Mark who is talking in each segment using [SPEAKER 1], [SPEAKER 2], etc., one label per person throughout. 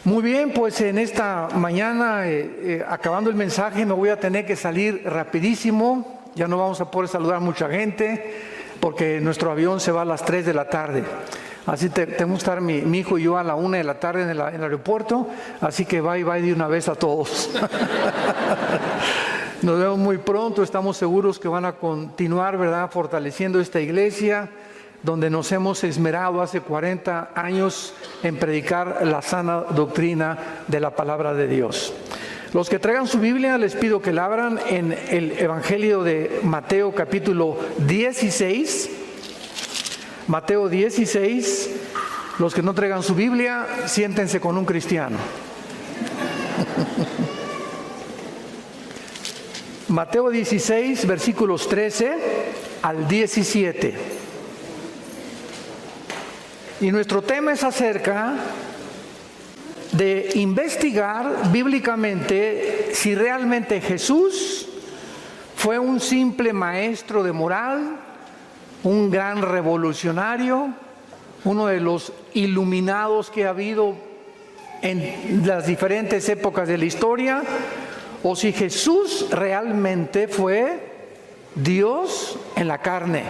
[SPEAKER 1] Muy bien, pues en esta mañana, acabando el mensaje, me voy a tener que salir rapidísimo. Ya no vamos a poder saludar a mucha gente porque nuestro avión se va a las 3 de la tarde. Así tengo que estar mi hijo y yo a la 1 de la tarde en el aeropuerto. Así que bye de una vez a todos. Nos vemos muy pronto. Estamos seguros que van a continuar, ¿verdad?, fortaleciendo esta iglesia, donde nos hemos esmerado hace 40 años en predicar la sana doctrina de la palabra de Dios. Los que traigan su Biblia, les pido que la abran en el Evangelio de Mateo capítulo 16. Mateo 16. Los que no traigan su Biblia, siéntense con un cristiano. Mateo 16, versículos 13 al 17. Y nuestro tema es acerca de investigar bíblicamente si realmente Jesús fue un simple maestro de moral, un gran revolucionario, uno de los iluminados que ha habido en las diferentes épocas de la historia, o si Jesús realmente fue Dios en la carne.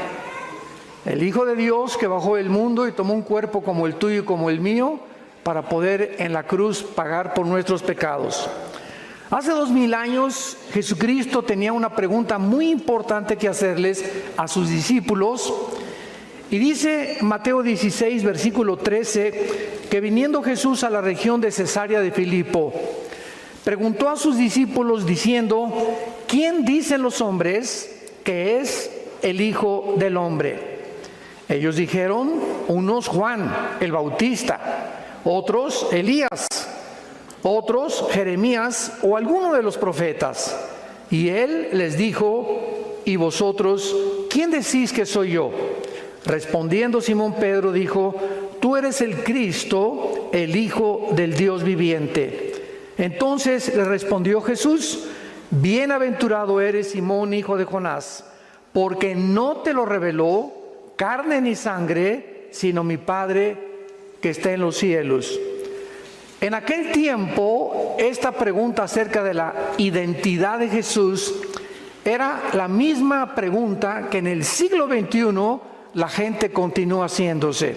[SPEAKER 1] El Hijo de Dios que bajó del mundo y tomó un cuerpo como el tuyo y como el mío para poder en la cruz pagar por nuestros pecados. Hace 2000 años Jesucristo tenía una pregunta muy importante que hacerles a sus discípulos. Y dice Mateo 16, versículo 13, que viniendo Jesús a la región de Cesarea de Filipo, preguntó a sus discípulos diciendo: ¿quién dicen los hombres que es el Hijo del Hombre? Ellos dijeron: unos Juan el Bautista, otros Elías, otros Jeremías o alguno de los profetas. Y él les dijo: ¿y vosotros quién decís que soy yo? Respondiendo Simón Pedro dijo: tú eres el Cristo, el Hijo del Dios viviente. Entonces le respondió Jesús: bienaventurado eres, Simón, hijo de Jonás, porque no te lo reveló carne ni sangre, sino mi Padre que está en los cielos. En aquel tiempo, esta pregunta acerca de la identidad de Jesús era la misma pregunta que en el siglo XXI la gente continúa haciéndose.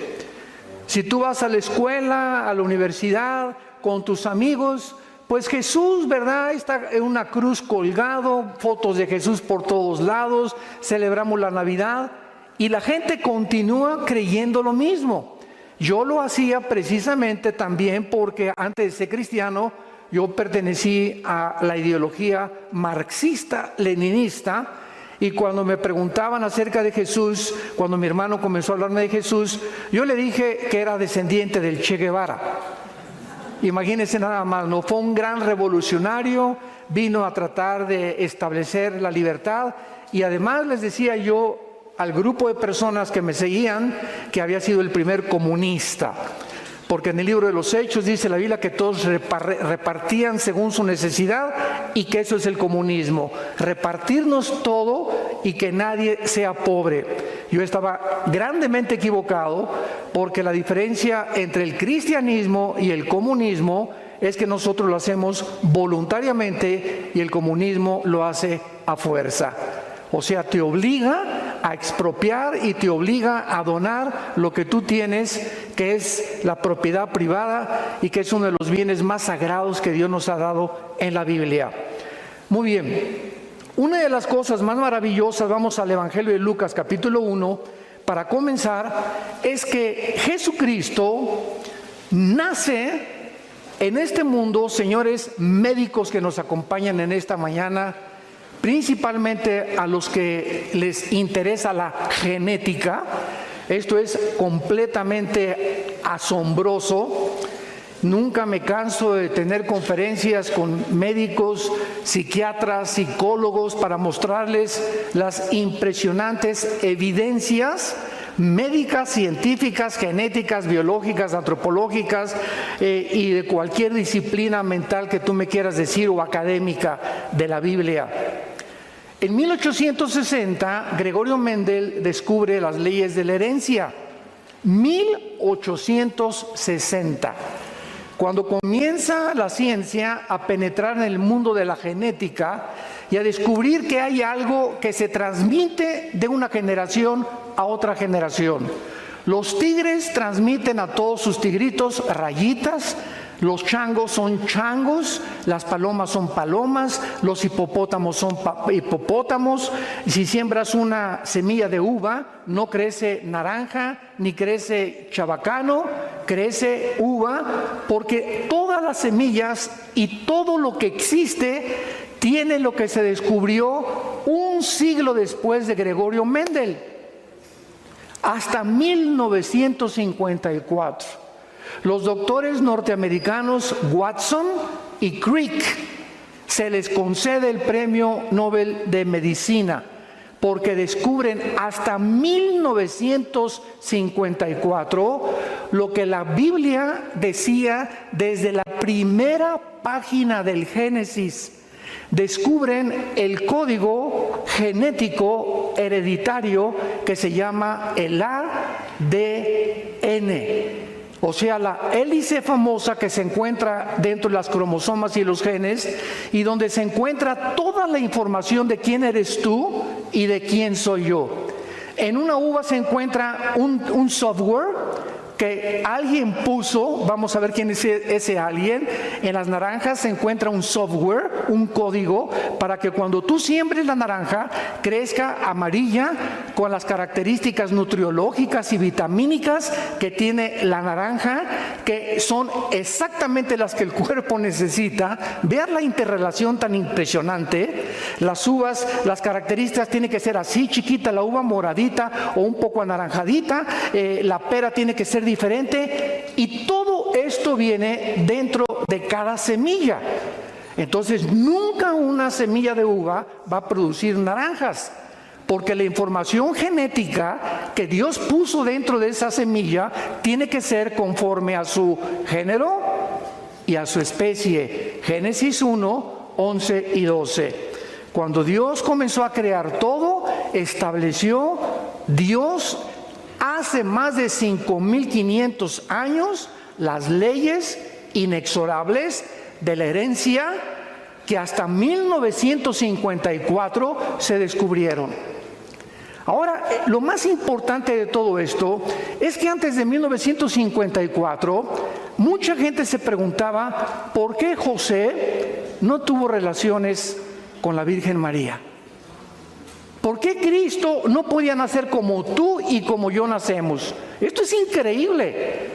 [SPEAKER 1] Si tú vas a la escuela, a la universidad, con tus amigos, pues Jesús, ¿verdad?, está en una cruz colgado, fotos de Jesús por todos lados, celebramos la Navidad. Y la gente continúa creyendo lo mismo. Yo lo hacía precisamente también porque antes de ser cristiano, yo pertenecí a la ideología marxista-leninista. Y cuando me preguntaban acerca de Jesús, cuando mi hermano comenzó a hablarme de Jesús, yo le dije que era descendiente del Che Guevara. Imagínense nada más, ¿no? Fue un gran revolucionario, vino a tratar de establecer la libertad. Y además les decía yo al grupo de personas que me seguían que había sido el primer comunista, porque en el libro de los Hechos dice la Biblia que todos repartían según su necesidad, y que eso es el comunismo, repartirnos todo y que nadie sea pobre. Yo estaba grandemente equivocado, porque la diferencia entre el cristianismo y el comunismo es que nosotros lo hacemos voluntariamente y el comunismo lo hace a fuerza. O sea, te obliga a expropiar y te obliga a donar lo que tú tienes, que es la propiedad privada y que es uno de los bienes más sagrados que Dios nos ha dado en la Biblia. Muy bien, una de las cosas más maravillosas, vamos al Evangelio de Lucas capítulo 1, para comenzar, es que Jesucristo nace en este mundo. Señores médicos que nos acompañan en esta mañana, principalmente a los que les interesa la genética, esto es completamente asombroso. Nunca me canso de tener conferencias con médicos, psiquiatras, psicólogos para mostrarles las impresionantes evidencias médicas, científicas, genéticas, biológicas, antropológicas y de cualquier disciplina mental que tú me quieras decir o académica de la Biblia. En 1860, Gregorio Mendel descubre las leyes de la herencia. 1860. Cuando comienza la ciencia a penetrar en el mundo de la genética y a descubrir que hay algo que se transmite de una generación a otra generación. Los tigres transmiten a todos sus tigritos rayitas, los changos son changos, las palomas son palomas, los hipopótamos son hipopótamos. Si siembras una semilla de uva, no crece naranja ni crece chabacano, crece uva, porque todas las semillas y todo lo que existe tiene lo que se descubrió un siglo después de Gregorio Mendel, hasta 1954. Los doctores norteamericanos Watson y Crick se les concede el Premio Nobel de Medicina porque descubren hasta 1954 lo que la Biblia decía desde la primera página del Génesis. Descubren el código genético hereditario que se llama el ADN. O sea, la hélice famosa que se encuentra dentro de las cromosomas y los genes, y donde se encuentra toda la información de quién eres tú y de quién soy yo. En una uva se encuentra un software que alguien puso, vamos a ver quién es ese alguien. En las naranjas se encuentra un software, un código, para que cuando tú siembres la naranja, crezca amarilla con las características nutriológicas y vitamínicas que tiene la naranja, que son exactamente las que el cuerpo necesita. Vean la interrelación tan impresionante. Las uvas, las características tienen que ser así, chiquita, la uva moradita o un poco anaranjadita, la pera tiene que ser diferente, y todo esto viene dentro de cada semilla. Entonces nunca una semilla de uva va a producir naranjas, porque la información genética que Dios puso dentro de esa semilla tiene que ser conforme a su género y a su especie. Génesis 1, 11 y 12. Cuando Dios comenzó a crear todo, estableció Dios hace más de 5.500 años las leyes inexorables de la herencia que hasta 1954 se descubrieron. Ahora, lo más importante de todo esto es que antes de 1954, mucha gente se preguntaba por qué José no tuvo relaciones con la Virgen María. ¿Por qué Cristo no podía nacer como tú y como yo nacemos? Esto es increíble,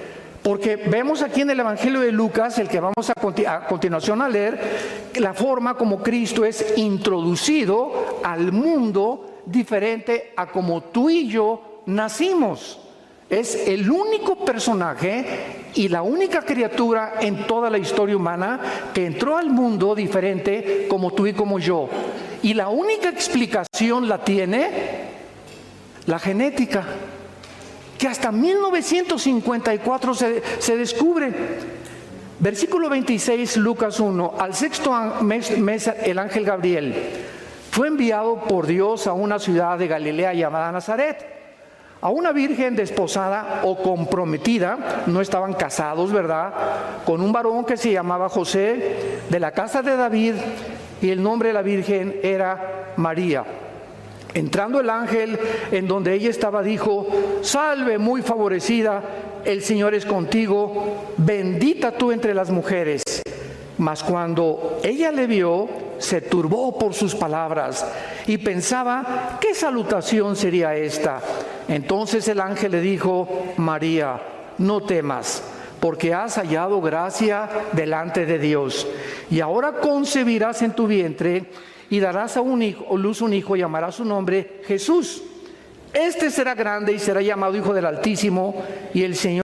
[SPEAKER 1] porque vemos aquí en el Evangelio de Lucas, el que vamos a continuación a leer, la forma como Cristo es introducido al mundo diferente a como tú y yo nacimos. Es el único personaje y la única criatura en toda la historia humana que entró al mundo diferente como tú y como yo. Y la única explicación la tiene la genética, que hasta 1954 se descubre. Versículo 26, Lucas 1. Al sexto mes el ángel Gabriel fue enviado por Dios a una ciudad de Galilea llamada Nazaret, a una virgen desposada o comprometida, no estaban casados, ¿verdad?, con un varón que se llamaba José, de la casa de David, y el nombre de la virgen era María. Entrando el ángel en donde ella estaba, dijo: salve, muy favorecida, el Señor es contigo, bendita tú entre las mujeres. Mas cuando ella le vio, se turbó por sus palabras y pensaba: ¿qué salutación sería esta? Entonces el ángel le dijo: María, no temas, porque has hallado gracia delante de Dios. Y ahora concebirás en tu vientre y darás a luz un hijo, y llamarás su nombre Jesús. Este será grande y será llamado Hijo del Altísimo, y el Señor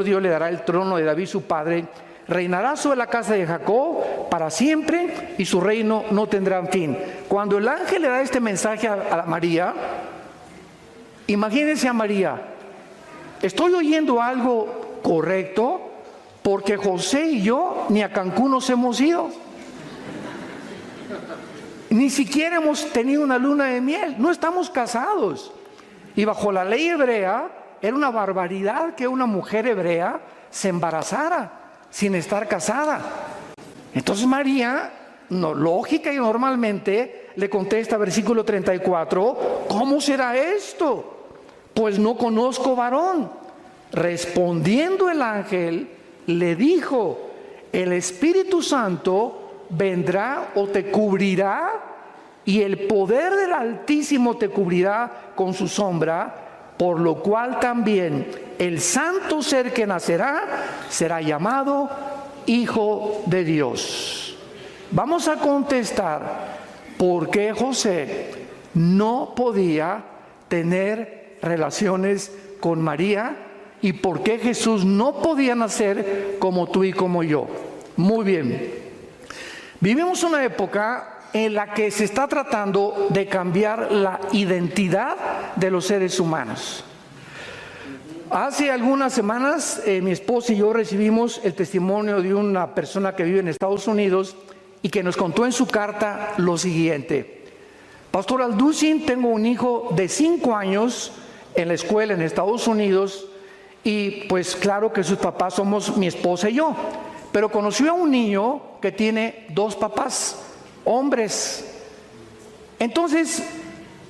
[SPEAKER 1] Dios le dará el trono de David su padre. Reinará sobre la casa de Jacob para siempre y su reino no tendrá fin. Cuando el ángel le da este mensaje a María, imagínense a María: ¿estoy oyendo algo correcto? Porque José y yo ni a Cancún nos hemos ido. Ni siquiera hemos tenido una luna de miel. No estamos casados. Y bajo la ley hebrea era una barbaridad que una mujer hebrea se embarazara sin estar casada. Entonces María, lógica y normalmente, le contesta, versículo 34, ¿cómo será esto? Pues no conozco varón. Respondiendo el ángel, le dijo: el Espíritu Santo vendrá o te cubrirá, y el poder del Altísimo te cubrirá con su sombra, por lo cual también el santo ser que nacerá será llamado Hijo de Dios. Vamos a contestar por qué José no podía tener relaciones con María y por qué Jesús no podía nacer como tú y como yo. Muy bien. Vivimos una época en la que se está tratando de cambiar la identidad de los seres humanos. Hace algunas semanas mi esposa y yo recibimos el testimonio de una persona que vive en Estados Unidos y que nos contó en su carta lo siguiente: Pastor Alducin, tengo un hijo de 5 años en la escuela en Estados Unidos y pues claro que sus papás somos mi esposa y yo, pero conoció a un niño que tiene 2 papás, hombres. Entonces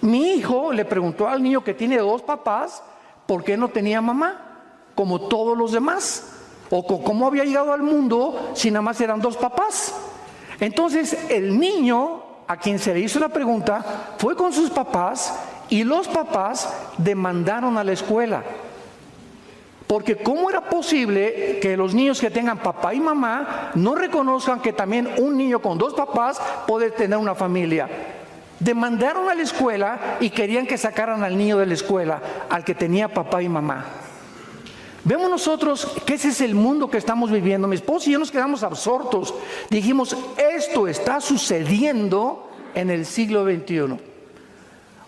[SPEAKER 1] mi hijo le preguntó al niño que tiene 2 papás por qué no tenía mamá como todos los demás, o cómo había llegado al mundo si nada más eran 2 papás. Entonces el niño a quien se le hizo la pregunta fue con sus papás y los papás demandaron a la escuela, porque ¿cómo era posible que los niños que tengan papá y mamá no reconozcan que también un niño con 2 papás puede tener una familia? Demandaron a la escuela y querían que sacaran al niño de la escuela, al que tenía papá y mamá. Vemos nosotros que ese es el mundo que estamos viviendo. Mi esposo y yo nos quedamos absortos. Dijimos, esto está sucediendo en el siglo XXI.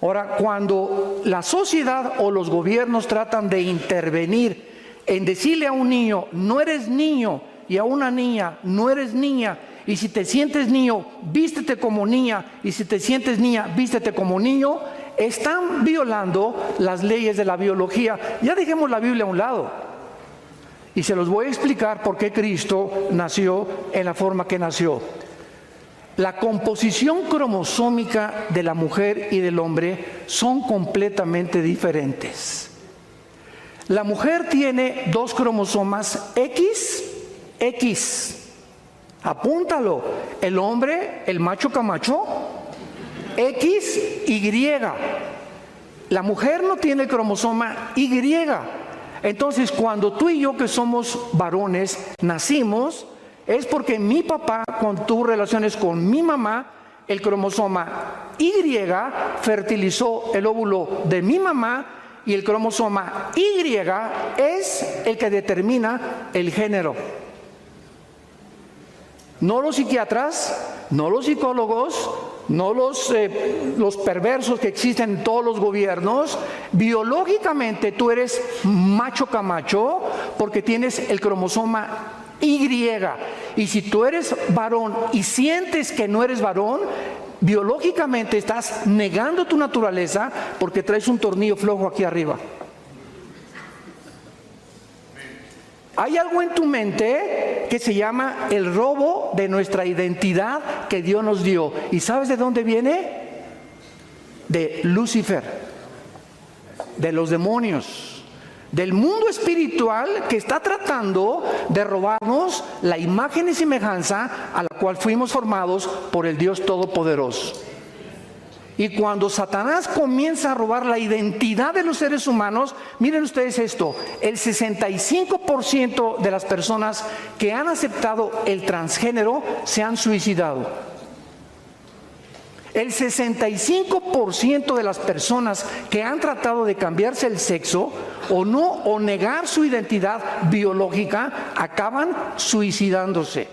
[SPEAKER 1] Ahora, cuando la sociedad o los gobiernos tratan de intervenir en decirle a un niño, no eres niño, y a una niña, no eres niña, y si te sientes niño, vístete como niña, y si te sientes niña, vístete como niño, están violando las leyes de la biología. Ya dejemos la Biblia a un lado. Y se los voy a explicar por qué Cristo nació en la forma que nació. La composición cromosómica de la mujer y del hombre son completamente diferentes. La mujer tiene 2 cromosomas X. Apúntalo. El hombre, el macho camacho, XY. La mujer no tiene el cromosoma Y. Entonces, cuando tú y yo, que somos varones, nacimos, es porque mi papá, cuando tuvo relaciones con mi mamá, el cromosoma Y fertilizó el óvulo de mi mamá, y el cromosoma Y es el que determina el género. No los psiquiatras, no los psicólogos, no los perversos que existen en todos los gobiernos. Biológicamente tú eres macho camacho porque tienes el cromosoma Y. Y si tú eres varón y sientes que no eres varón, biológicamente estás negando tu naturaleza porque traes un tornillo flojo aquí arriba. Hay algo en tu mente que se llama el robo de nuestra identidad que Dios nos dio. ¿Y sabes de dónde viene? De Lucifer, de los demonios, del mundo espiritual que está tratando de robarnos la imagen y semejanza a la cual fuimos formados por el Dios Todopoderoso. Y cuando Satanás comienza a robar la identidad de los seres humanos, miren ustedes esto, el 65% de las personas que han aceptado el transgénero se han suicidado. El 65% de las personas que han tratado de cambiarse el sexo o negar su identidad biológica acaban suicidándose.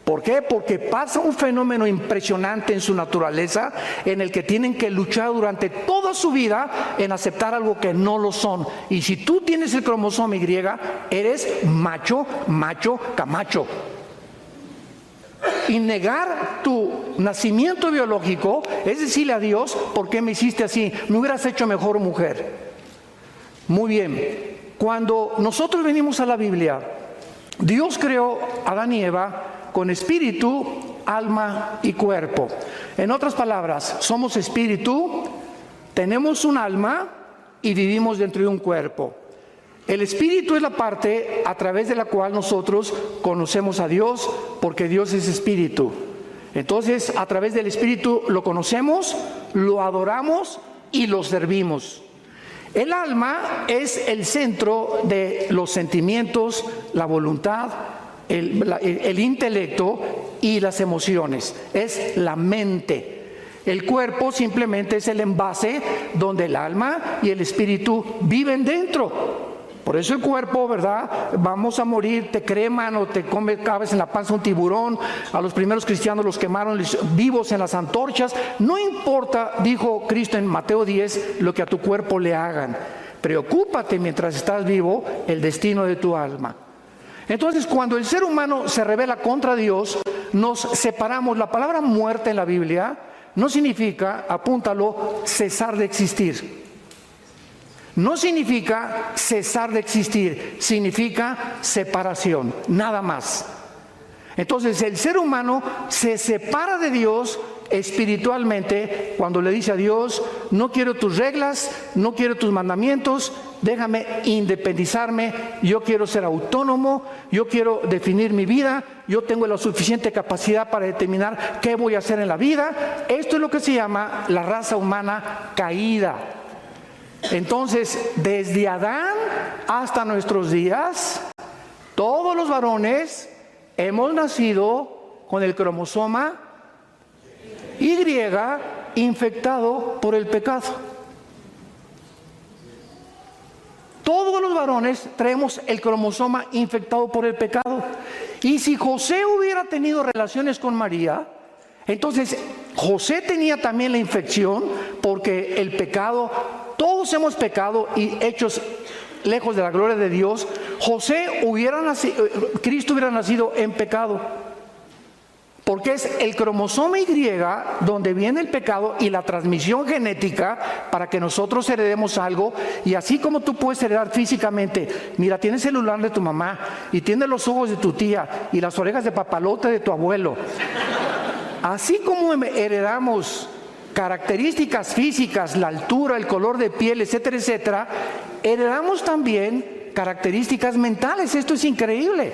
[SPEAKER 1] ¿Por qué? Porque pasa un fenómeno impresionante en su naturaleza en el que tienen que luchar durante toda su vida en aceptar algo que no lo son. Y si tú tienes el cromosoma Y, eres macho, camacho. Y negar tu nacimiento biológico es decirle a Dios, ¿por qué me hiciste así? Me hubieras hecho mejor mujer. Muy bien, cuando nosotros venimos a la Biblia, Dios creó a Adán y Eva con espíritu, alma y cuerpo. En otras palabras, somos espíritu, tenemos un alma y vivimos dentro de un cuerpo. El espíritu es la parte a través de la cual nosotros conocemos a Dios, porque Dios es espíritu. Entonces, a través del espíritu lo conocemos, lo adoramos y lo servimos. El alma es el centro de los sentimientos, la voluntad, el intelecto y las emociones. Es la mente. El cuerpo simplemente es el envase donde el alma y el espíritu viven dentro. Por eso el cuerpo, ¿verdad? Vamos a morir, te creman o te cabes en la panza un tiburón. A los primeros cristianos los quemaron vivos en las antorchas. No importa, dijo Cristo en Mateo 10, lo que a tu cuerpo le hagan. Preocúpate mientras estás vivo el destino de tu alma. Entonces, cuando el ser humano se rebela contra Dios, nos separamos. La palabra muerte en la Biblia no significa, apúntalo, cesar de existir. No significa cesar de existir, significa separación, nada más. Entonces el ser humano se separa de Dios espiritualmente cuando le dice a Dios, no quiero tus reglas, no quiero tus mandamientos, déjame independizarme, yo quiero ser autónomo, yo quiero definir mi vida, yo tengo la suficiente capacidad para determinar qué voy a hacer en la vida. Esto es lo que se llama la raza humana caída. Entonces, desde Adán hasta nuestros días, todos los varones hemos nacido con el cromosoma Y infectado por el pecado. Todos los varones traemos el cromosoma infectado por el pecado. Y si José hubiera tenido relaciones con María, entonces José tenía también la infección, porque el pecado, todos hemos pecado y hechos lejos de la gloria de Dios. Cristo hubiera nacido en pecado, porque es el cromosoma Y donde viene el pecado y la transmisión genética para que nosotros heredemos algo. Y así como tú puedes heredar físicamente, mira, tienes el celular de tu mamá y tienes los ojos de tu tía y las orejas de papalote de tu abuelo. Así como heredamos características físicas, la altura, el color de piel, etcétera, etcétera, heredamos también características mentales. Esto es increíble,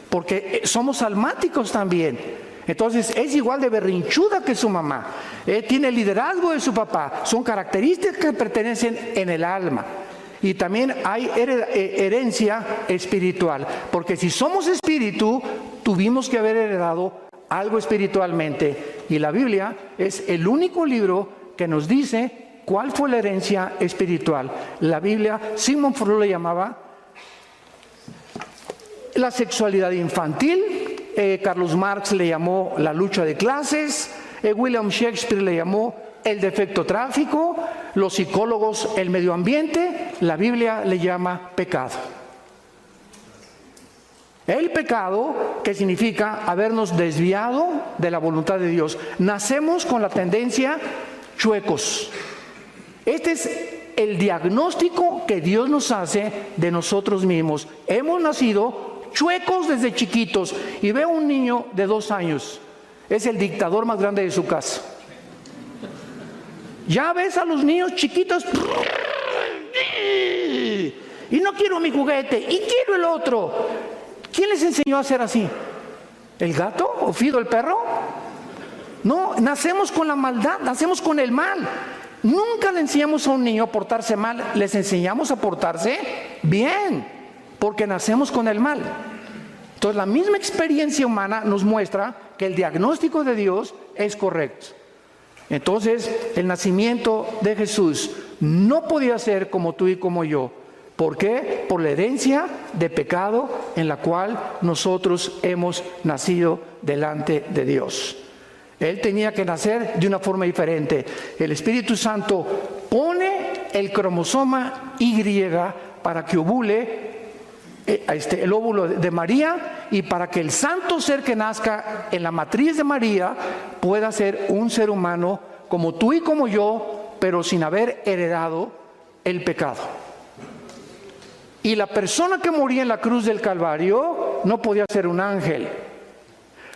[SPEAKER 1] porque somos almáticos también. Entonces es igual de berrinchuda que su mamá, tiene el liderazgo de su papá, son características que pertenecen en el alma. Y también hay herencia espiritual, porque si somos espíritu, tuvimos que haber heredado algo espiritualmente. Y la Biblia es el único libro que nos dice cuál fue la herencia espiritual. La Biblia, Sigmund Freud le llamaba la sexualidad infantil, Carlos Marx le llamó la lucha de clases, William Shakespeare le llamó el defecto tráfico, los psicólogos el medio ambiente, la Biblia le llama pecado. El pecado, que significa habernos desviado de la voluntad de Dios. Nacemos con la tendencia chuecos. Este es el diagnóstico que Dios nos hace de nosotros mismos. Hemos nacido chuecos desde chiquitos. Y veo un niño de 2 años. Es el dictador más grande de su casa. Ya ves a los niños chiquitos. Y no quiero mi juguete. Y quiero el otro. ¿Quién les enseñó a ser así? ¿El gato o Fido el perro? No, nacemos con la maldad, nacemos con el mal. Nunca le enseñamos a un niño a portarse mal, les enseñamos a portarse bien, porque nacemos con el mal. Entonces la misma experiencia humana nos muestra que el diagnóstico de Dios es correcto. Entonces, el nacimiento de Jesús no podía ser como tú y como yo. ¿Por qué? Por la herencia de pecado en la cual nosotros hemos nacido delante de Dios. Él tenía que nacer de una forma diferente. El Espíritu Santo pone el cromosoma Y para que ovule el óvulo de María, y para que el santo ser que nazca en la matriz de María pueda ser un ser humano como tú y como yo, pero sin haber heredado el pecado. Y la persona que moría en la cruz del Calvario no podía ser un ángel.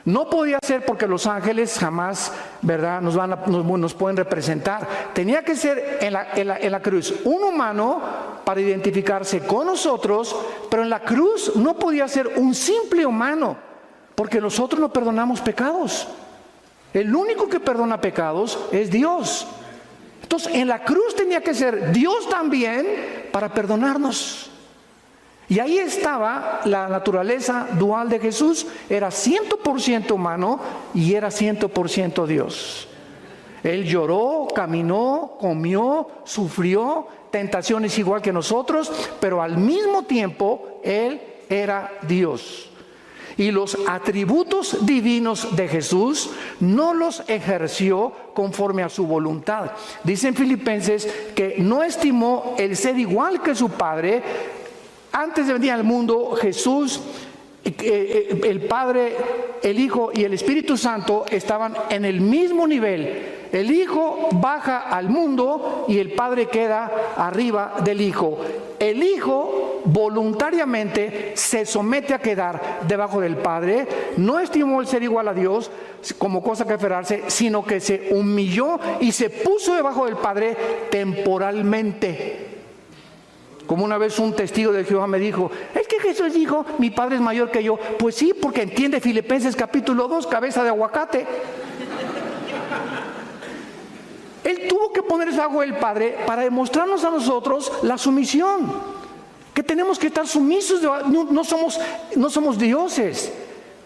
[SPEAKER 1] No podía ser, porque los ángeles jamás, ¿verdad?, nos pueden representar. Tenía que ser en la cruz un humano para identificarse con nosotros, pero en la cruz no podía ser un simple humano, porque nosotros no perdonamos pecados. El único que perdona pecados es Dios. Entonces, en la cruz tenía que ser Dios también para perdonarnos. Y ahí estaba la naturaleza dual de Jesús. Era 100% humano y era 100% Dios. Él lloró, caminó, comió, sufrió tentaciones igual que nosotros, pero al mismo tiempo Él era Dios. Y los atributos divinos de Jesús no los ejerció conforme a su voluntad. Dice en Filipenses que no estimó el ser igual que su Padre. Antes de venir al mundo, Jesús, el Padre, el Hijo y el Espíritu Santo estaban en el mismo nivel. El Hijo baja al mundo y el Padre queda arriba del Hijo. El Hijo voluntariamente se somete a quedar debajo del Padre. No estimó el ser igual a Dios como cosa que aferrarse, sino que se humilló y se puso debajo del Padre temporalmente. Como una vez un testigo de Jehová me dijo: es que Jesús dijo, mi Padre es mayor que yo. Pues sí, porque entiende Filipenses capítulo 2, cabeza de aguacate. Él tuvo que ponerse debajo del Padre para demostrarnos a nosotros la sumisión, que tenemos que estar sumisos. No somos dioses.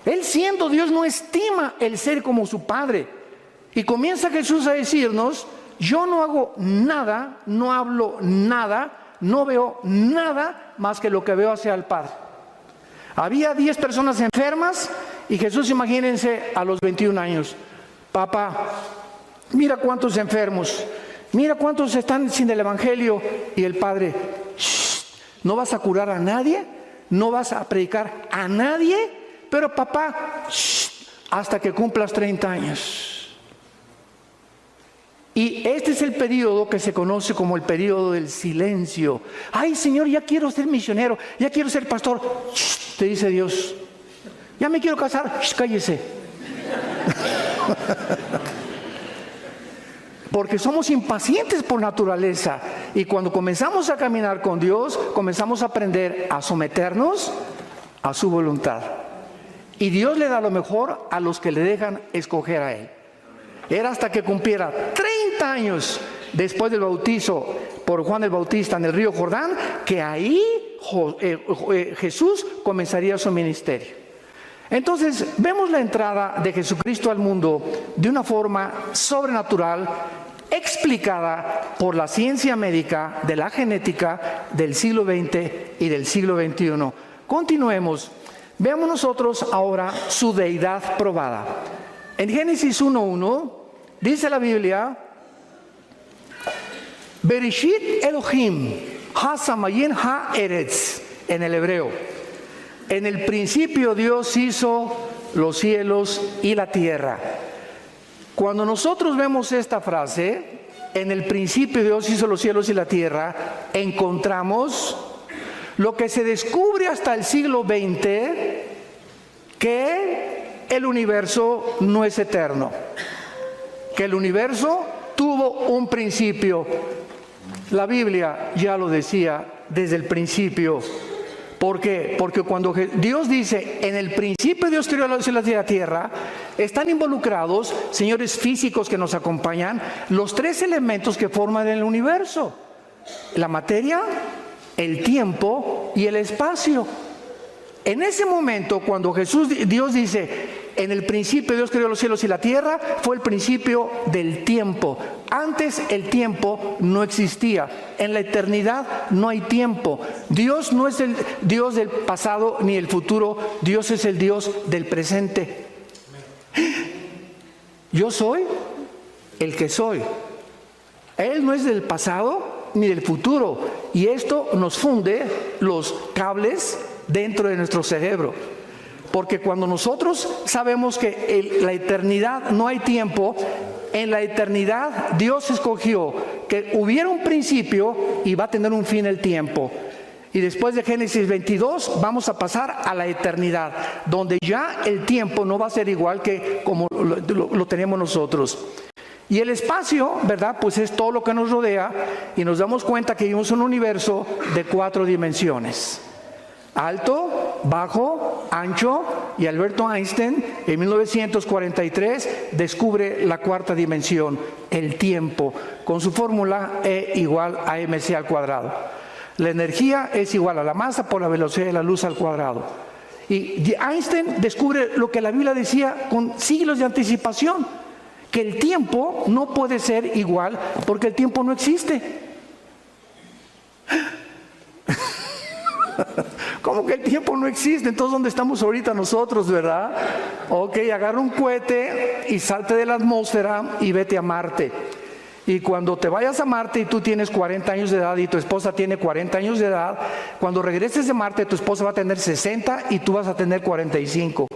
[SPEAKER 1] Él, siendo Dios, no estima el ser como su Padre. Y comienza Jesús a decirnos: yo no hago nada, no hablo nada, no veo nada más que lo que veo hacia el Padre. Había 10 personas enfermas y Jesús, imagínense, a los 21 años: papá, mira cuántos enfermos, mira cuántos están sin el Evangelio. Y el Padre: no vas a curar a nadie, no vas a predicar a nadie, pero papá, hasta que cumplas 30 años. Y este es el periodo que se conoce como el periodo del silencio. Ay, Señor, ya quiero ser misionero, ya quiero ser pastor. Te dice Dios: ya me quiero casar. Cállese. Porque somos impacientes por naturaleza. Y cuando comenzamos a caminar con Dios, comenzamos a aprender a someternos a su voluntad. Y Dios le da lo mejor a los que le dejan escoger a Él. Era hasta que cumpliera 30 años después del bautizo por Juan el Bautista en el río Jordán, que ahí Jesús comenzaría su ministerio. Entonces, vemos la entrada de Jesucristo al mundo de una forma sobrenatural, explicada por la ciencia médica de la genética del siglo XX y del siglo XXI. Continuemos. Veamos nosotros ahora su deidad probada. En Génesis 1:1 dice la Biblia: Bereshit Elohim ha-samayin ha-eretz, en el hebreo. En el principio Dios hizo los cielos y la tierra. Cuando nosotros vemos esta frase, en el principio Dios hizo los cielos y la tierra, encontramos lo que se descubre hasta el siglo XX, que el universo no es eterno, que el universo tuvo un principio. La Biblia ya lo decía desde el principio. ¿Por qué? Porque cuando Dios dice, en el principio Dios creó los cielos y la tierra, están involucrados, señores físicos que nos acompañan, los 3 elementos que forman el universo: la materia, el tiempo y el espacio. En ese momento, cuando Dios dice, En el principio Dios creó los cielos y la tierra, fue el principio del tiempo. Antes el tiempo no existía. En la eternidad no hay tiempo. Dios no es el Dios del pasado ni el futuro. Dios es el Dios del presente. Yo soy el que soy. Él no es del pasado ni del futuro. Y esto nos funde los cables dentro de nuestro cerebro. Porque cuando nosotros sabemos que la eternidad no hay tiempo, en la eternidad Dios escogió que hubiera un principio y va a tener un fin el tiempo. Y después de Génesis 22 vamos a pasar a la eternidad, donde ya el tiempo no va a ser igual que como lo tenemos nosotros. Y el espacio, ¿verdad? Pues es todo lo que nos rodea y nos damos cuenta que vivimos en un universo de 4 dimensiones. Alto, bajo, ancho, y Alberto Einstein en 1943 descubre la 4ª dimensión, el tiempo, con su fórmula E igual a mc al cuadrado. La energía es igual a la masa por la velocidad de la luz al cuadrado. Y Einstein descubre lo que la Biblia decía con siglos de anticipación, que el tiempo no puede ser igual porque el tiempo no existe. ¿Cómo que el tiempo no existe? Entonces, ¿dónde estamos ahorita nosotros, verdad? Ok, agarra un cohete y salte de la atmósfera y vete a Marte. Y cuando te vayas a Marte y tú tienes 40 años de edad y tu esposa tiene 40 años de edad, cuando regreses de Marte tu esposa va a tener 60 y tú vas a tener 45.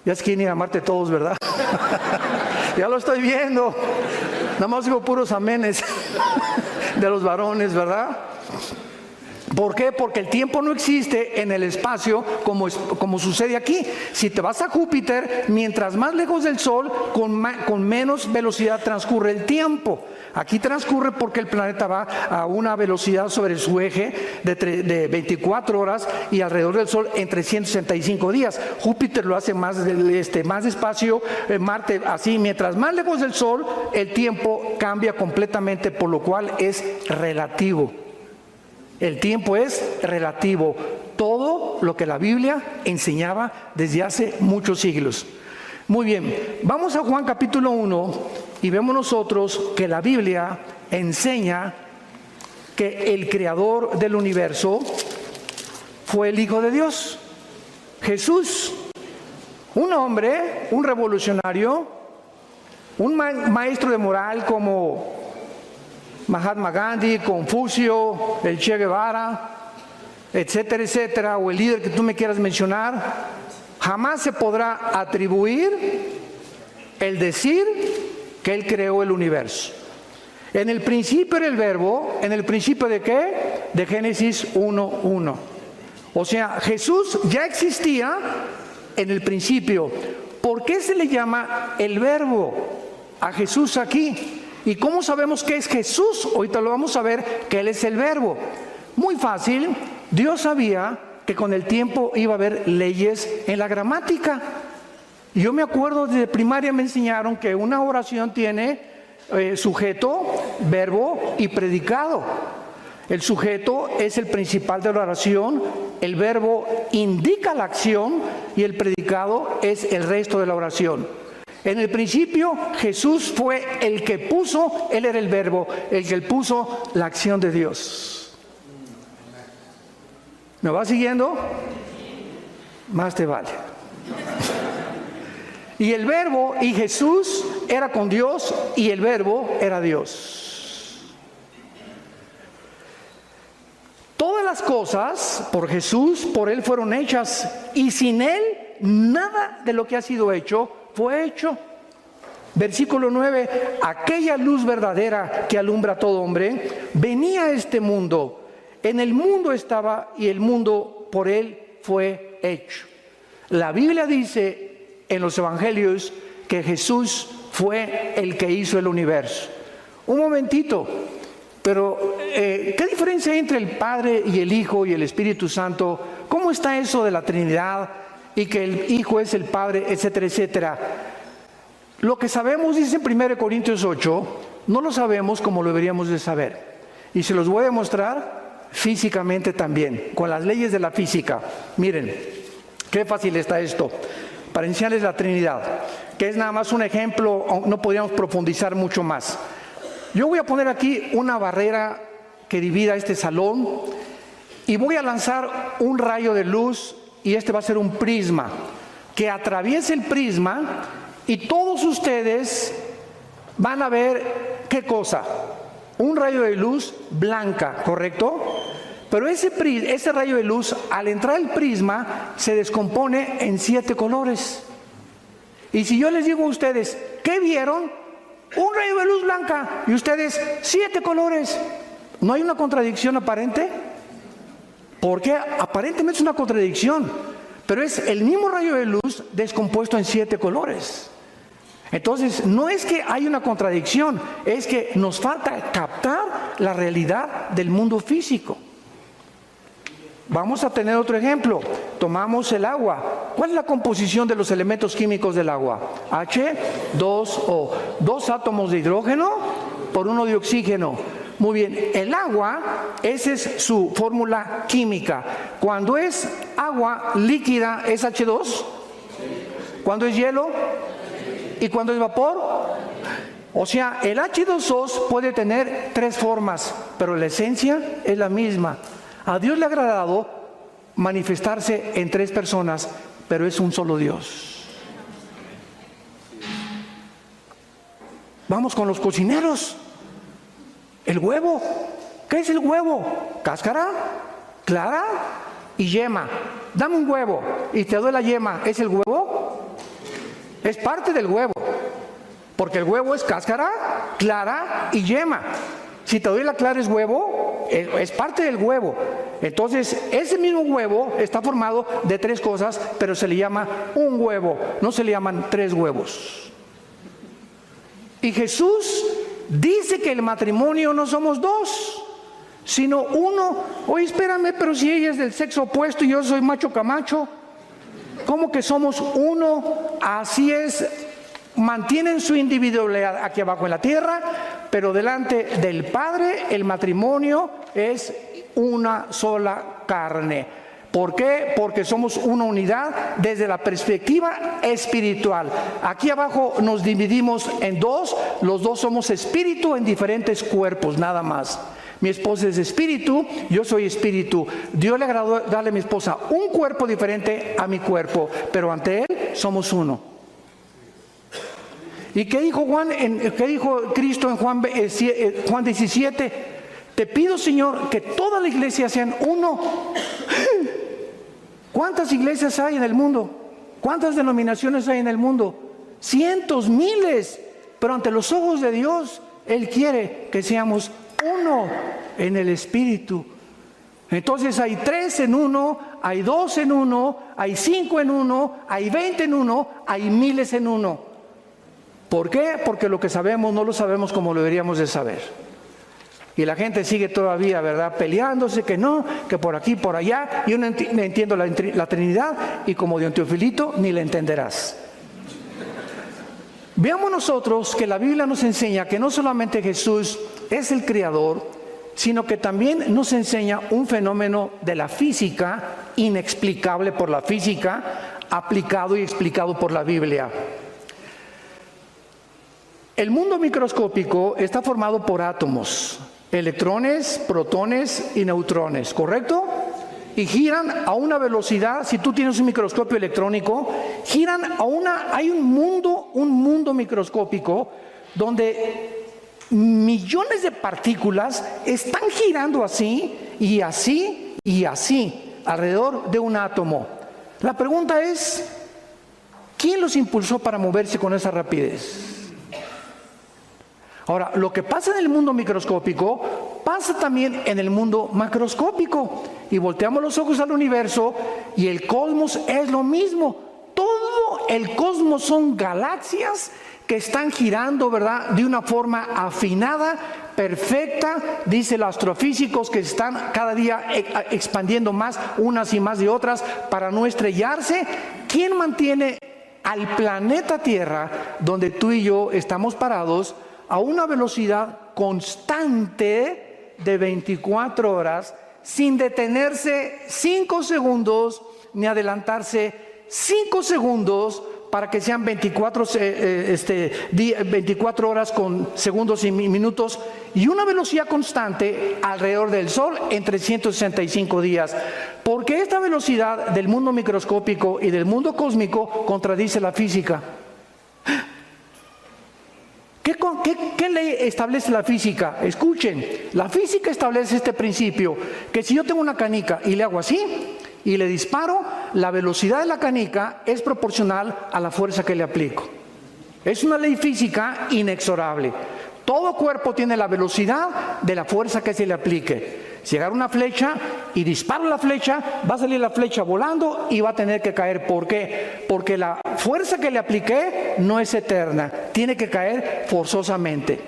[SPEAKER 1] Ya es que ir a Marte todos, ¿verdad? Ya lo estoy viendo. Nada más digo puros amenes de los varones, ¿verdad? ¿Por qué? Porque el tiempo no existe en el espacio como sucede aquí. Si te vas a Júpiter, mientras más lejos del Sol, con menos velocidad transcurre el tiempo. Aquí transcurre porque el planeta va a una velocidad sobre su eje de 24 horas y alrededor del Sol en 365 días. Júpiter lo hace más despacio, Marte así. Mientras más lejos del Sol, el tiempo cambia completamente, por lo cual es relativo. El tiempo es relativo. Todo lo que la Biblia enseñaba desde hace muchos siglos. Muy bien, vamos a Juan capítulo 1 y vemos nosotros que la Biblia enseña que el creador del universo fue el Hijo de Dios, Jesús, un hombre, un revolucionario, un maestro de moral como Mahatma Gandhi, Confucio, el Che Guevara, etcétera, etcétera, o el líder que tú me quieras mencionar, jamás se podrá atribuir el decir que Él creó el universo. En el principio era el verbo, ¿en el principio de qué? De Génesis 1:1. O sea, Jesús ya existía en el principio. ¿Por qué se le llama el verbo a Jesús aquí? ¿Y cómo sabemos que es Jesús? Ahorita lo vamos a ver, que Él es el verbo. Muy fácil, Dios sabía que con el tiempo iba a haber leyes en la gramática. Yo me acuerdo desde primaria me enseñaron que una oración tiene sujeto, verbo y predicado. El sujeto es el principal de la oración, el verbo indica la acción y el predicado es el resto de la oración. En el principio Jesús fue el que puso, Él era el verbo, el que puso la acción de Dios. ¿Me va siguiendo? Más te vale. Y el verbo y Jesús era con Dios y el verbo era Dios. Todas las cosas por Jesús, por Él fueron hechas y sin Él nada de lo que ha sido hecho fue hecho. Versículo 9, aquella luz verdadera que alumbra a todo hombre, venía a este mundo. En el mundo estaba y el mundo por Él fue hecho. La Biblia dice en los evangelios que Jesús fue el que hizo el universo. Un momentito, pero ¿qué diferencia hay entre el Padre y el Hijo y el Espíritu Santo? ¿Cómo está eso de la Trinidad? Y que el Hijo es el Padre, etcétera, etcétera. Lo que sabemos, dice en 1 Corintios 8, no lo sabemos como lo deberíamos de saber. Y se los voy a mostrar físicamente también, con las leyes de la física. Miren, qué fácil está esto. para enseñarles la Trinidad, que es nada más un ejemplo, no podríamos profundizar mucho más. Yo voy a poner aquí una barrera que divida este salón y voy a lanzar un rayo de luz, y este va a ser un prisma que atraviese el prisma, y todos ustedes van a ver ¿qué cosa? Un rayo de luz blanca, ¿correcto? Pero ese rayo de luz, al entrar al prisma, se descompone en 7 colores. Y si yo les digo a ustedes, ¿qué vieron? Un rayo de luz blanca. Y ustedes, 7 colores. ¿No hay una contradicción aparente? Porque aparentemente es una contradicción, pero es el mismo rayo de luz descompuesto en 7 colores. Entonces, no es que hay una contradicción, es que nos falta captar la realidad del mundo físico. Vamos a tener otro ejemplo. Tomamos el agua. ¿Cuál es la composición de los elementos químicos del agua? H2O. 2 átomos de hidrógeno por 1 de oxígeno. Muy bien, el agua, esa es su fórmula química. Cuando es agua líquida, ¿es H2? Cuando es hielo, ¿y cuando es vapor? O sea, el H2O puede tener 3 formas, pero la esencia es la misma. A Dios le ha agradado manifestarse en 3 personas, pero es un solo Dios. Vamos con los cocineros. El huevo. ¿Qué es el huevo? Cáscara, clara y yema. Dame un huevo y te doy la yema. ¿Es el huevo? Es parte del huevo, porque el huevo es cáscara, clara y yema. Si te doy la clara es huevo, es parte del huevo. Entonces, ese mismo huevo está formado de 3 cosas, pero se le llama un huevo, no se le llaman 3 huevos. Y Jesús dice que el matrimonio no somos 2, sino 1. Oye, espérame, pero si ella es del sexo opuesto y yo soy macho camacho, ¿cómo que somos 1? Así es, mantienen su individualidad aquí abajo en la tierra, pero delante del Padre el matrimonio es una sola carne. ¿Por qué? Porque somos una unidad desde la perspectiva espiritual. Aquí abajo nos dividimos en 2, los 2 somos espíritu en diferentes cuerpos, nada más. Mi esposa es espíritu, yo soy espíritu. Dios le agradó darle a mi esposa un cuerpo diferente a mi cuerpo, pero ante Él somos uno. ¿Y qué dijo qué dijo Cristo en Juan 17? Te pido, Señor, que toda la iglesia sean uno. ¿Cuántas iglesias hay en el mundo? ¿Cuántas denominaciones hay en el mundo? Cientos, miles. Pero ante los ojos de Dios, Él quiere que seamos uno en el Espíritu. Entonces hay 3 en 1, hay 2 en 1, hay 5 en 1, hay 20 en 1, hay miles en 1. ¿Por qué? Porque lo que sabemos no lo sabemos como lo deberíamos de saber. Y la gente sigue todavía, ¿verdad?, peleándose, que no, que por aquí, por allá. Yo no entiendo la Trinidad, y como de Teofilito, ni la entenderás. Veamos nosotros que la Biblia nos enseña que no solamente Jesús es el Creador, sino que también nos enseña un fenómeno de la física, inexplicable por la física, aplicado y explicado por la Biblia. El mundo microscópico está formado por átomos, electrones, protones y neutrones, ¿correcto? Y giran a una velocidad. Si tú tienes un microscopio electrónico, giran hay un mundo microscópico donde millones de partículas están girando así y así y así alrededor de un átomo. La pregunta es, ¿quién los impulsó para moverse con esa rapidez? Ahora, lo que pasa en el mundo microscópico pasa también en el mundo macroscópico. Y volteamos los ojos al universo y el cosmos es lo mismo. Todo el cosmos son galaxias que están girando, ¿verdad?, de una forma afinada, perfecta. Dice los astrofísicos que están cada día expandiendo más unas y más de otras para no estrellarse. ¿Quién mantiene al planeta Tierra, donde tú y yo estamos parados, a una velocidad constante de 24 horas, sin detenerse 5 segundos ni adelantarse 5 segundos para que sean 24 horas con segundos y minutos, y una velocidad constante alrededor del Sol en 365 días. Porque esta velocidad del mundo microscópico y del mundo cósmico contradice la física. ¿Qué ley establece la física? Escuchen, la física establece este principio, que si yo tengo una canica y le hago así y le disparo, la velocidad de la canica es proporcional a la fuerza que le aplico. Es una ley física inexorable. Todo cuerpo tiene la velocidad de la fuerza que se le aplique. Si agarro una flecha y disparo la flecha, va a salir la flecha volando y va a tener que caer. ¿Por qué? Porque la fuerza que le apliqué no es eterna, tiene que caer forzosamente.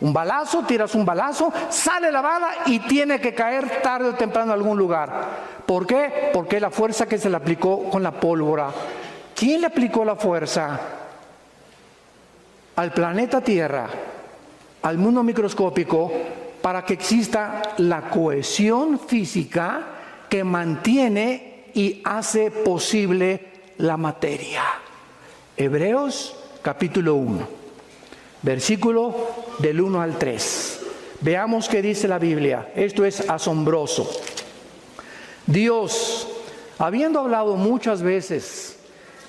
[SPEAKER 1] Un balazo, tiras un balazo, sale la bala y tiene que caer tarde o temprano en algún lugar. ¿Por qué? Porque la fuerza que se le aplicó con la pólvora. ¿Quién le aplicó la fuerza? Al planeta Tierra, al mundo microscópico, para que exista la cohesión física que mantiene y hace posible la materia. Hebreos capítulo 1, versículo del 1 al 3. Veamos qué dice la Biblia. Esto es asombroso. Dios, habiendo hablado muchas veces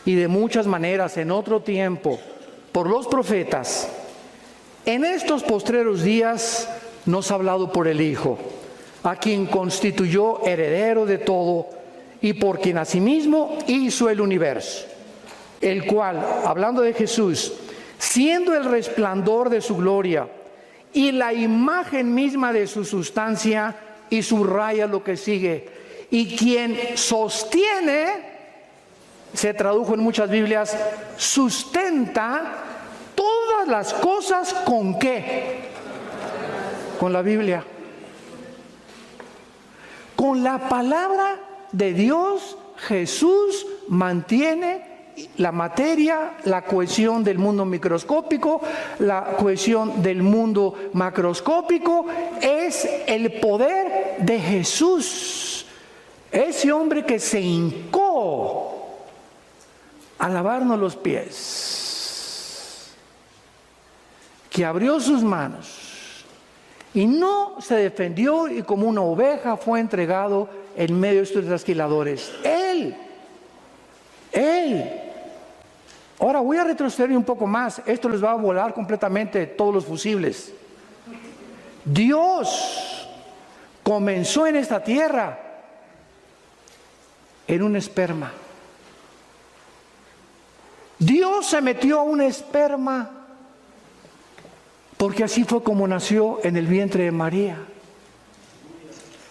[SPEAKER 1] y de muchas maneras en otro tiempo por los profetas, en estos postreros días nos ha hablado por el Hijo, a quien constituyó heredero de todo y por quien asimismo hizo el universo, el cual, hablando de Jesús, siendo el resplandor de su gloria y la imagen misma de su sustancia, y subraya lo que sigue, y quien sostiene, se tradujo en muchas Biblias, sustenta todas las cosas. ¿Con qué? Con la Biblia. Con la palabra de Dios, Jesús mantiene la materia, la cohesión del mundo microscópico, la cohesión del mundo macroscópico. Es el poder de Jesús, ese hombre que se hincó a lavarnos los pies, que abrió sus manos y no se defendió, y como una oveja fue entregado en medio de estos trasquiladores. Él. Ahora voy a retroceder un poco más. Esto les va a volar completamente todos los fusibles. Dios comenzó en esta tierra en un esperma. Dios se metió a un esperma, porque así fue como nació en el vientre de María.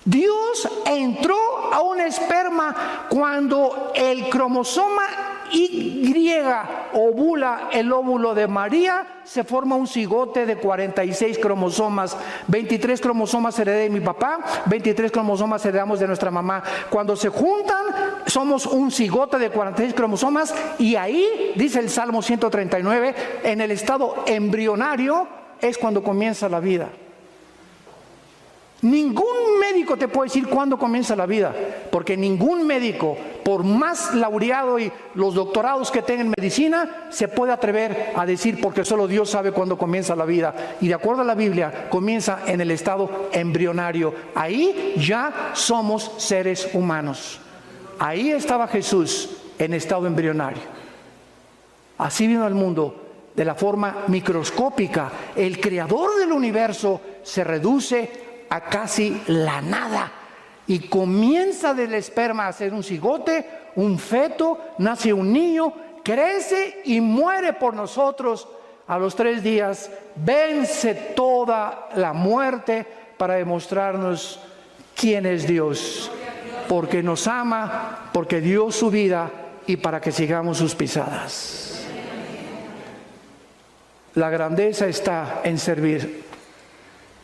[SPEAKER 1] Dios entró a un esperma cuando el cromosoma Y ovula el óvulo de María, se forma un cigote de 46 cromosomas. 23 cromosomas heredé de mi papá, 23 cromosomas heredamos de nuestra mamá. Cuando se juntan, somos un cigote de 46 cromosomas, y ahí, dice el Salmo 139, en el estado embrionario es cuando comienza la vida. Ningún médico te puede decir cuándo comienza la vida, porque ningún médico, por más laureado y los doctorados que tenga en medicina, se puede atrever a decir, porque solo Dios sabe cuándo comienza la vida. Y de acuerdo a la Biblia, comienza en el estado embrionario. Ahí ya somos seres humanos. Ahí estaba Jesús, en estado embrionario. Así vino al mundo, de la forma microscópica. El creador del universo se reduce a casi la nada y comienza del esperma a ser un cigote, un feto, nace un niño, crece y muere por nosotros. A los 3 días vence toda la muerte para demostrarnos quién es Dios, porque nos ama, porque dio su vida y para que sigamos sus pisadas. La grandeza está en servir,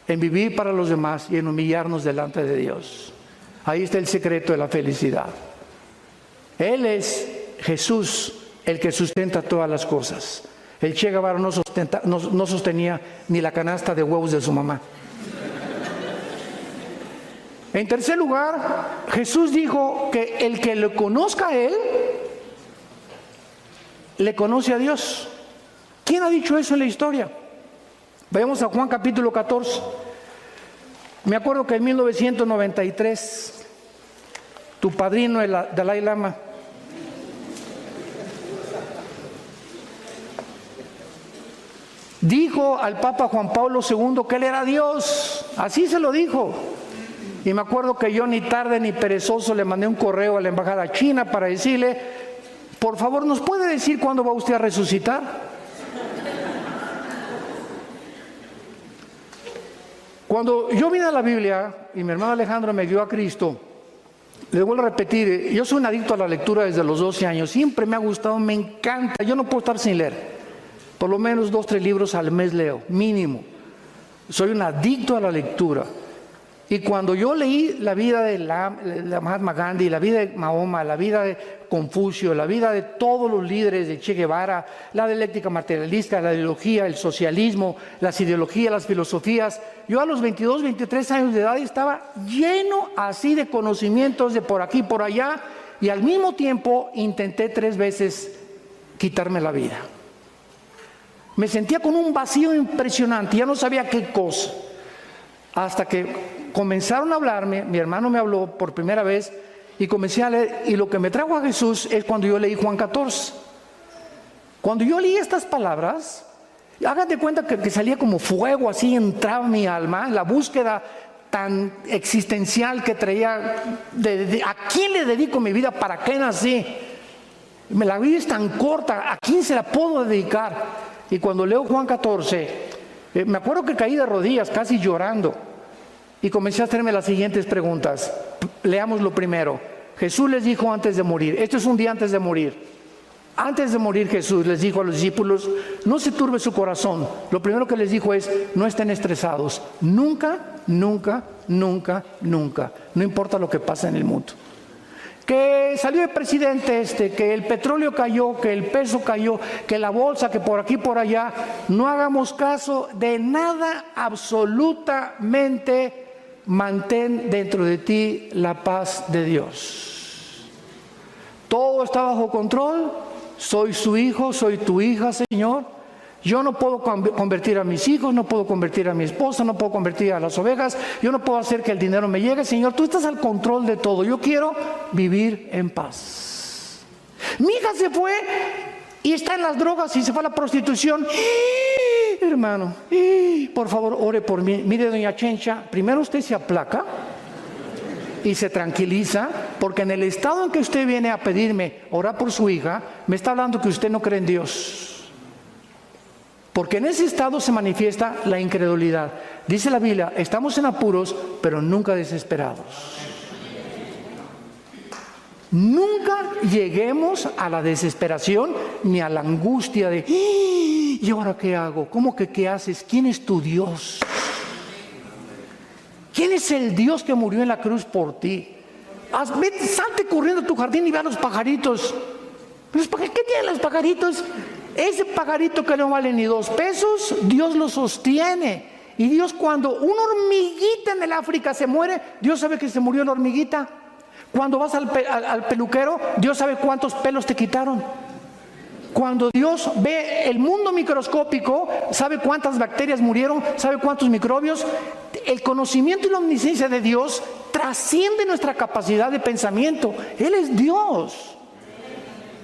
[SPEAKER 1] en vivir para los demás y en humillarnos delante de Dios. Ahí está el secreto de la felicidad. Él es Jesús, el que sustenta todas las cosas. El Che Guevara no sostenía ni la canasta de huevos de su mamá. En tercer lugar, Jesús dijo que el que lo conozca a Él le conoce a Dios. ¿Quién ha dicho eso en la historia? Vayamos a Juan capítulo 14. Me acuerdo que en 1993, tu padrino, el Dalai Lama, dijo al Papa Juan Pablo II que él era Dios. Así se lo dijo. Y me acuerdo que yo, ni tarde ni perezoso, le mandé un correo a la embajada china para decirle: por favor, ¿nos puede decir cuándo va usted a resucitar? Cuando yo vine a la Biblia y mi hermano Alejandro me guió a Cristo, le vuelvo a repetir, yo soy un adicto a la lectura desde los 12 años. Siempre me ha gustado, me encanta. Yo no puedo estar sin leer. Por lo menos 2, 3 libros al mes leo, mínimo. Soy un adicto a la lectura. Y cuando yo leí la vida de Mahatma Gandhi, la vida de Mahoma, la vida de Confucio, la vida de todos los líderes de Che Guevara, la dialéctica materialista, la ideología, el socialismo, las ideologías, las filosofías, yo a los 22, 23 años de edad estaba lleno así de conocimientos de por aquí, por allá, y al mismo tiempo intenté 3 veces quitarme la vida. Me sentía con un vacío impresionante, ya no sabía qué cosa. Hasta que comenzaron a hablarme, mi hermano me habló por primera vez y comencé a leer, y lo que me trajo a Jesús es cuando yo leí Juan 14. Cuando yo leí estas palabras, hagan de cuenta que salía como fuego, así entraba en mi alma, la búsqueda tan existencial que traía, ¿a quién le dedico mi vida? ¿Para qué nací? La vida es tan corta, ¿a quién se la puedo dedicar? Y cuando leo Juan 14, me acuerdo que caí de rodillas, casi llorando, y comencé a hacerme las siguientes preguntas. Leamos lo primero. Jesús les dijo antes de morir, esto es un día antes de morir. Antes de morir Jesús les dijo a los discípulos: no se turbe su corazón. Lo primero que les dijo es: no estén estresados. Nunca, nunca, nunca, nunca. No importa lo que pasa en el mundo. Que salió el presidente que el petróleo cayó, que el peso cayó, que la bolsa, que por aquí, por allá. No hagamos caso de nada, absolutamente. Mantén dentro de ti la paz de Dios. Todo está bajo control. Soy su hijo, soy tu hija, Señor. Yo no puedo convertir a mis hijos, no puedo convertir a mi esposa, no puedo convertir a las ovejas, yo no puedo hacer que el dinero me llegue. Señor, tú estás al control de todo. Yo quiero vivir en paz. Mi hija se fue y está en las drogas y se fue a la prostitución. Hermano, por favor, ore por mí. Mire, doña Chencha, primero usted se aplaca y se tranquiliza, porque en el estado en que usted viene a pedirme orar por su hija, me está hablando que usted no cree en Dios. Porque en ese estado se manifiesta la incredulidad. Dice la Biblia: estamos en apuros, pero nunca desesperados. Nunca lleguemos a la desesperación ni a la angustia de ¿y ahora qué hago? ¿Cómo que qué haces? ¿Quién es tu Dios? ¿Quién es el Dios que murió en la cruz por ti? Salte corriendo a tu jardín y ve a los pajaritos. ¿Qué tienen los pajaritos? Ese pajarito que no vale ni 2 pesos, Dios lo sostiene. Y Dios, cuando una hormiguita en el África se muere, Dios sabe que se murió la hormiguita. Cuando vas al peluquero, Dios sabe cuántos pelos te quitaron. Cuando Dios ve el mundo microscópico, sabe cuántas bacterias murieron, sabe cuántos microbios. El conocimiento y la omnisciencia de Dios trasciende nuestra capacidad de pensamiento. Él es Dios.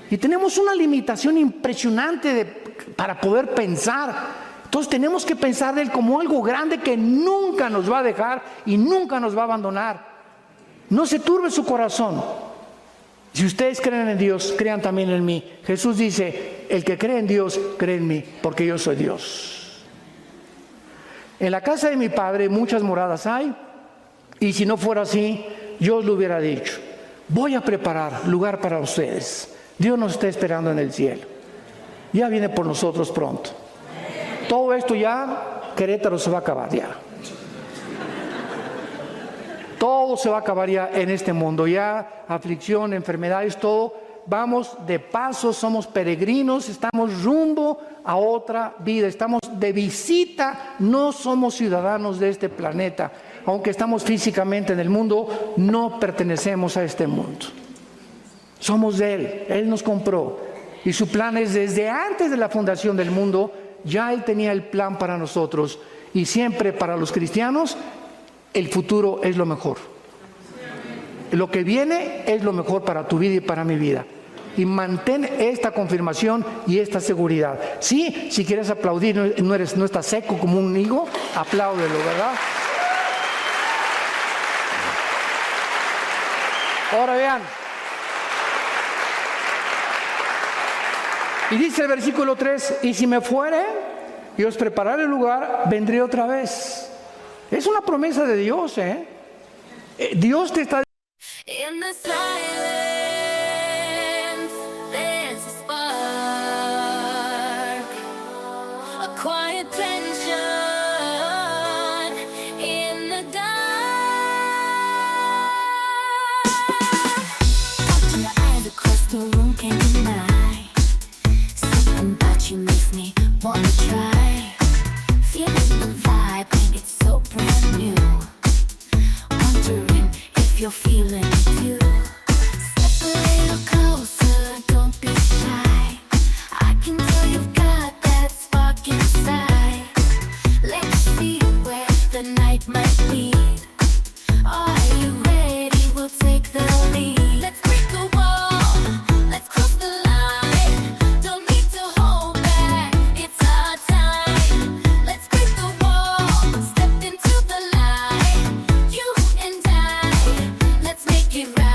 [SPEAKER 1] Y tenemos una limitación impresionante para poder pensar. Entonces tenemos que pensar de Él como algo grande que nunca nos va a dejar y nunca nos va a abandonar. No se turbe su corazón. Si ustedes creen en Dios, crean también en mí. Jesús dice: el que cree en Dios, cree en mí, porque yo soy Dios. En la casa de mi Padre muchas moradas hay, y si no fuera así, yo os lo hubiera dicho. Voy a preparar lugar para ustedes. Dios nos está esperando en el cielo. Ya viene por nosotros pronto. Todo esto ya, Querétaro se va a acabar ya. Todo se va a acabar ya en este mundo. Ya aflicción, enfermedades, todo. Vamos de paso, somos peregrinos, estamos rumbo a otra vida. Estamos de visita, no somos ciudadanos de este planeta. Aunque estamos físicamente en el mundo, no pertenecemos a este mundo. Somos de Él, Él nos compró. Y su plan es desde antes de la fundación del mundo, ya Él tenía el plan para nosotros. Y siempre para los cristianos, el futuro es lo mejor. Lo que viene es lo mejor para tu vida y para mi vida. Y mantén esta confirmación y esta seguridad. Sí, si quieres aplaudir, no estás seco como un higo, apláudelo, ¿verdad? Ahora vean. Y dice el versículo 3, y si me fuere y os prepararé el lugar, vendré otra vez. Es una promesa de Dios, ¿eh? Dios te está
[SPEAKER 2] In the silence, there's a spark, a quiet tension in the dark. Open your eyes across the room, can't deny. Something about you makes me wanna try. Feeling the vibe, and it's so brand new. Wondering if you're feeling it too. Step a little closer, don't be shy. I can tell you've got that spark inside. Let's see where the night might lead. Are you ready? We'll take the lead. Let's break the wall, let's cross the line. Don't need to hold back, it's our time. Let's break the wall, step into the light. You and I, let's make it right.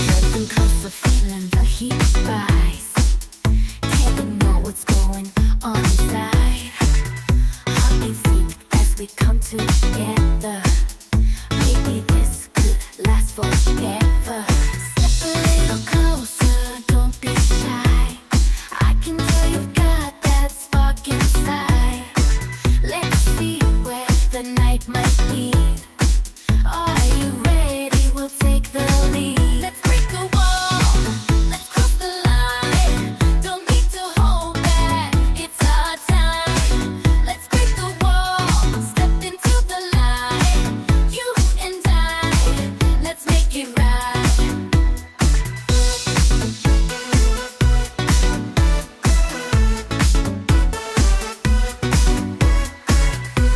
[SPEAKER 2] Nothing closer, feeling the heat rise. Can't ignore what's going on inside. Heartbeats sync as we come together. Maybe this could last forever. Step a little closer, don't be shy. I can tell you've got that spark inside. Let's see where the night might lead. Are you ready? We'll take the lead. Let's break the wall, let's cross the line. Don't need to hold back, it's our time. Let's break the wall, step into the light. You and I, let's make it right.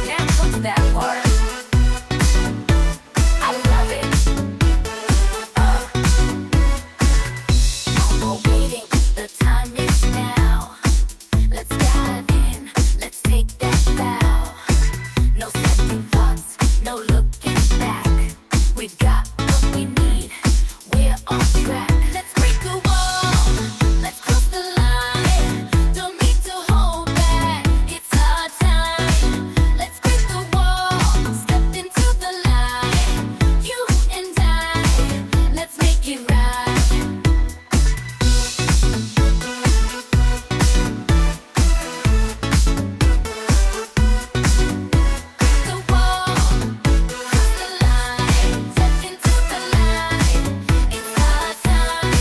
[SPEAKER 2] Now come to that part. I love it. No more waiting, the time is now. Let's dive in, let's take that vow. No second thoughts, no looking back. We got what we need, we're on track. Let's break the wall, let's cross the line. Don't need to hold back, it's our time. Let's break the wall, step into the light. You and I, let's make it right. The wall, cross the line, step into the light. It's our time.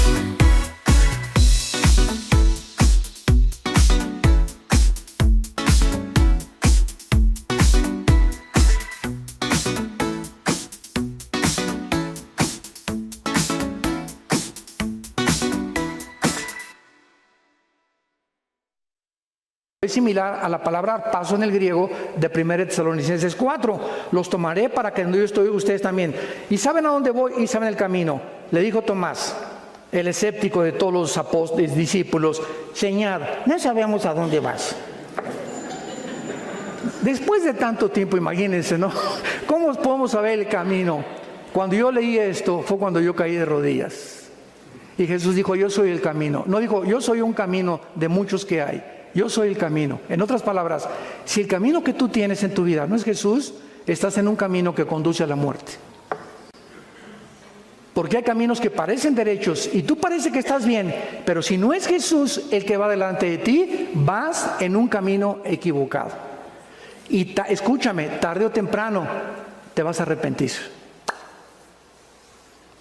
[SPEAKER 1] Es similar a la palabra paso en el griego de 1 Tesalonicenses 4. Los tomaré para que donde yo estoy, ustedes también. ¿Y saben a dónde voy? Y saben el camino. Le dijo Tomás, el escéptico de todos los apóstoles, discípulos, Señor, no sabemos a dónde vas. Después de tanto tiempo, imagínense, ¿no? ¿Cómo podemos saber el camino? Cuando yo leí esto, fue cuando yo caí de rodillas. Y Jesús dijo, yo soy el camino. No dijo, yo soy un camino de muchos que hay. Yo soy el camino. En otras palabras, si el camino que tú tienes en tu vida no es Jesús, estás en un camino que conduce a la muerte. Porque hay caminos que parecen derechos y tú parece que estás bien, pero si no es Jesús el que va delante de ti, vas en un camino equivocado. Y escúchame, tarde o temprano te vas a arrepentir.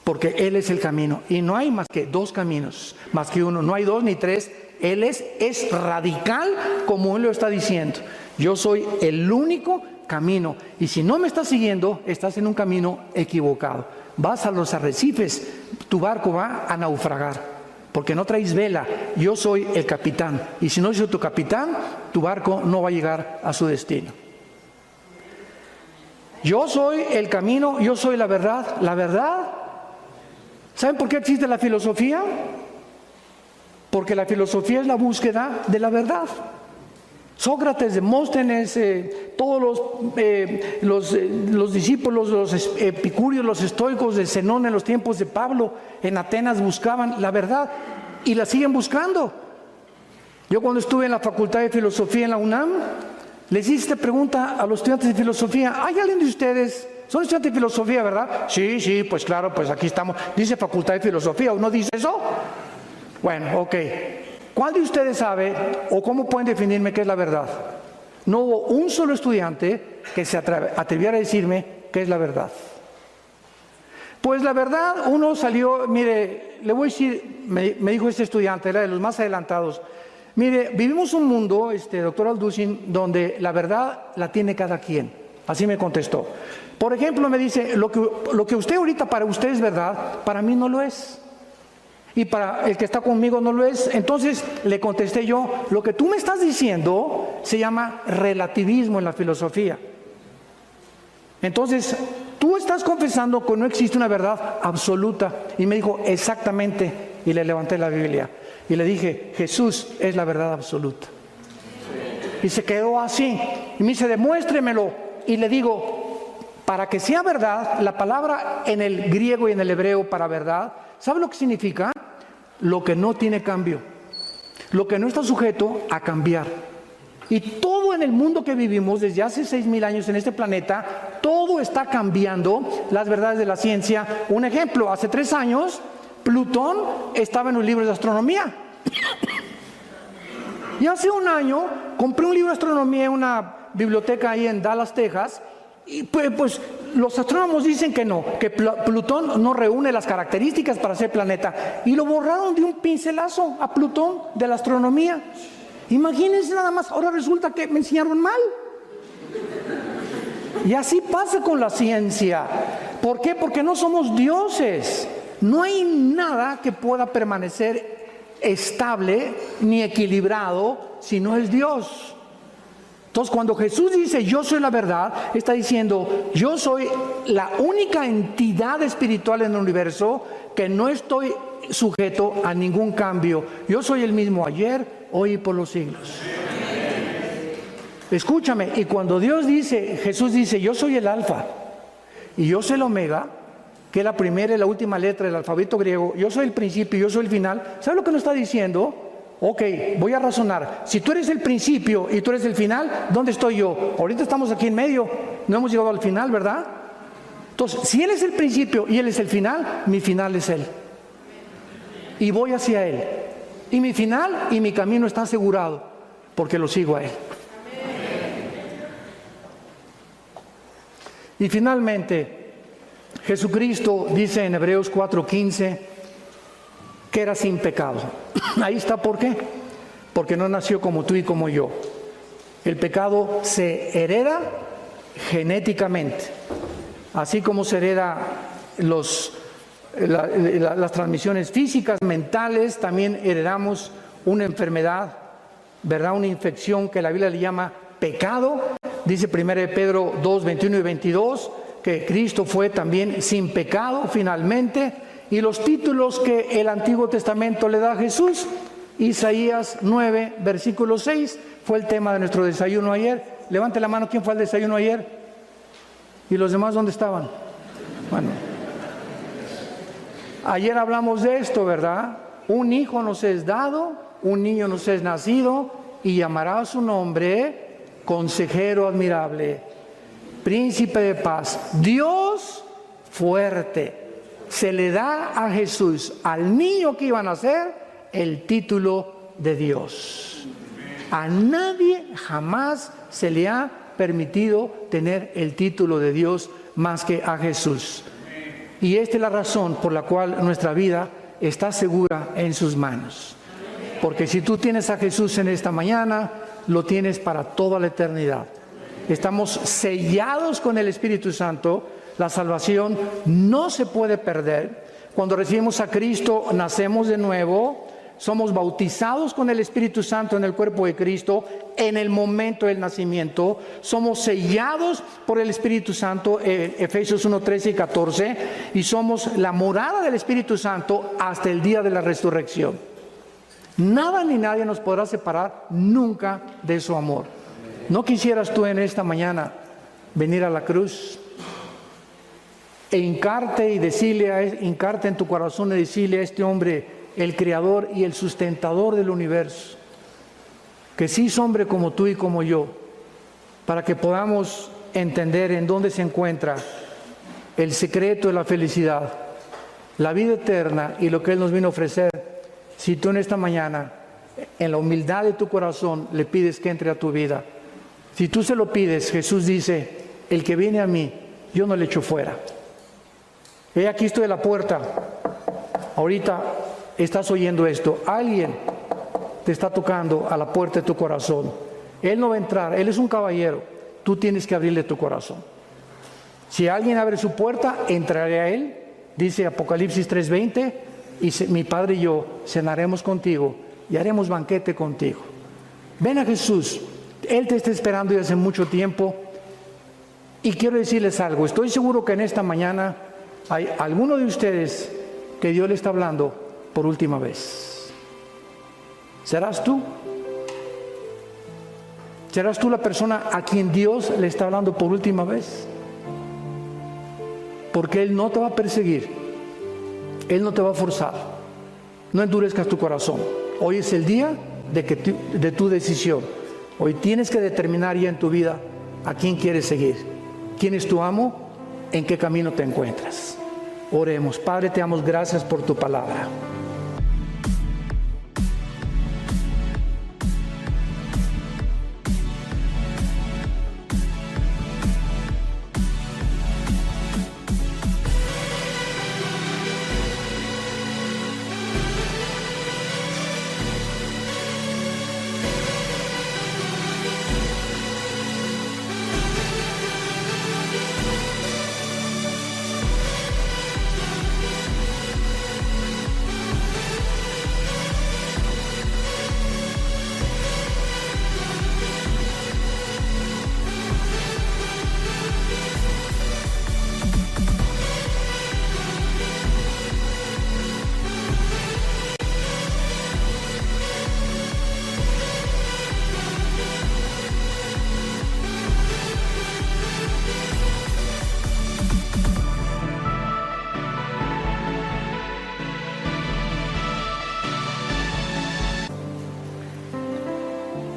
[SPEAKER 1] porque Él es el camino. Y no hay más que dos caminos, más que uno. No hay dos ni tres. Él es radical como Él lo está diciendo. Yo soy el único camino. Y si no me estás siguiendo, estás en un camino equivocado. Vas a los arrecifes, tu barco va a naufragar, porque no traes vela. Yo soy el capitán. Y si no soy tu capitán, tu barco no va a llegar a su destino. Yo soy el camino, yo soy la verdad. La verdad. ¿Saben por qué existe la filosofía? Porque la filosofía es la búsqueda de la verdad. Sócrates, Demóstenes, todos los discípulos, los epicúreos, los estoicos de Zenón en los tiempos de Pablo, en Atenas buscaban la verdad y la siguen buscando. Yo cuando estuve en la Facultad de Filosofía en la UNAM, les hice esta pregunta a los estudiantes de filosofía. ¿Hay alguien de ustedes? ¿Son estudiantes de filosofía, verdad? Sí, pues claro, pues aquí estamos. Dice Facultad de Filosofía, ¿o no dice eso? Bueno, ok. ¿Cuál de ustedes sabe o cómo pueden definirme qué es la verdad? No hubo un solo estudiante que se atreviera a decirme qué es la verdad. Pues la verdad, uno salió, mire, le voy a decir, me dijo este estudiante, era de los más adelantados. Mire, vivimos un mundo, doctor Alducin, donde la verdad la tiene cada quien. Así me contestó. Por ejemplo, me dice, lo que usted ahorita para usted es verdad, para mí no lo es. Y para el que está conmigo no lo es. Entonces le contesté yo, lo que tú me estás diciendo se llama relativismo en la filosofía. Entonces, tú estás confesando que no existe una verdad absoluta. Y me dijo, exactamente. Y le levanté la Biblia. Y le dije, Jesús es la verdad absoluta. Y se quedó así. Y me dice, demuéstremelo. Y le digo, para que sea verdad, la palabra en el griego y en el hebreo para verdad, ¿sabe lo que significa? Lo que no tiene cambio, lo que no está sujeto a cambiar. Y todo en el mundo que vivimos desde hace 6,000 años en este planeta, todo está cambiando las verdades de la ciencia. Un ejemplo, hace 3 años, Plutón estaba en los libros de astronomía. Y hace 1 año compré un libro de astronomía en una biblioteca ahí en Dallas, Texas, y pues los astrónomos dicen que no, que Plutón no reúne las características para ser planeta. Y lo borraron de un pincelazo a Plutón de la astronomía. Imagínense nada más, ahora resulta que me enseñaron mal. Y así pasa con la ciencia. ¿Por qué? Porque no somos dioses. No hay nada que pueda permanecer estable ni equilibrado si no es Dios. Entonces, cuando Jesús dice, yo soy la verdad, está diciendo, yo soy la única entidad espiritual en el universo que no estoy sujeto a ningún cambio. Yo soy el mismo ayer, hoy y por los siglos. Escúchame, y cuando Jesús dice, yo soy el alfa y yo soy el omega, que es la primera y la última letra del alfabeto griego, yo soy el principio y yo soy el final, ¿sabe lo que nos está diciendo? Ok, voy a razonar. Si tú eres el principio y tú eres el final, ¿dónde estoy yo? Ahorita estamos aquí en medio, no hemos llegado al final, ¿verdad? Entonces, si Él es el principio y Él es el final, mi final es Él. Y voy hacia Él. Y mi final y mi camino está asegurado, porque lo sigo a Él. Y finalmente, Jesucristo dice en Hebreos 4:15 que era sin pecado. Ahí está, ¿por qué? Porque no nació como tú y como yo. El pecado se hereda genéticamente, así como se hereda las transmisiones físicas, mentales. También heredamos una enfermedad, ¿verdad? Una infección que la Biblia le llama pecado. Dice 1 Pedro 2, 21 y 22 que Cristo fue también sin pecado finalmente. Y los títulos que el Antiguo Testamento le da a Jesús, Isaías 9, versículo 6, fue el tema de nuestro desayuno ayer. Levante la mano, ¿quién fue al desayuno ayer? ¿Y los demás dónde estaban? Bueno, ayer hablamos de esto, ¿verdad? Un hijo nos es dado, un niño nos es nacido, y llamará su nombre Consejero admirable, Príncipe de paz, Dios fuerte. Se le da a Jesús, al niño que iba a nacer, el título de Dios. A nadie jamás se le ha permitido tener el título de Dios más que a Jesús. Y esta es la razón por la cual nuestra vida está segura en sus manos. Porque si tú tienes a Jesús en esta mañana, lo tienes para toda la eternidad. Estamos sellados con el Espíritu Santo. La salvación no se puede perder. Cuando recibimos a Cristo, nacemos de nuevo. Somos bautizados con el Espíritu Santo en el cuerpo de Cristo en el momento del nacimiento. Somos sellados por el Espíritu Santo, Efesios 1, 13 y 14. Y somos la morada del Espíritu Santo hasta el día de la resurrección. Nada ni nadie nos podrá separar nunca de su amor. ¿No quisieras tú en esta mañana venir a la cruz e hincarte en tu corazón y decirle a este hombre, el creador y el sustentador del universo, que sí es hombre como tú y como yo, para que podamos entender en dónde se encuentra el secreto de la felicidad, la vida eterna y lo que Él nos vino a ofrecer? Si tú en esta mañana, en la humildad de tu corazón, le pides que entre a tu vida, si tú se lo pides, Jesús dice, el que viene a mí, yo no le echo fuera. He aquí estoy a la puerta. Ahorita estás oyendo esto. Alguien te está tocando a la puerta de tu corazón. Él no va a entrar. Él es un caballero. Tú tienes que abrirle tu corazón. Si alguien abre su puerta, entraré a él. Dice Apocalipsis 3:20. Y mi Padre y yo cenaremos contigo y haremos banquete contigo. Ven a Jesús. Él te está esperando desde hace mucho tiempo. Y quiero decirles algo. Estoy seguro que en esta mañana hay alguno de ustedes que Dios le está hablando por última vez. ¿Serás tú? ¿Serás tú la persona a quien Dios le está hablando por última vez? Porque Él no te va a perseguir. Él no te va a forzar. No endurezcas tu corazón. Hoy es el día de tu decisión. Hoy tienes que determinar ya en tu vida a quién quieres seguir. ¿Quién es tu amo? ¿En qué camino te encuentras? Oremos. Padre, te damos gracias por tu palabra.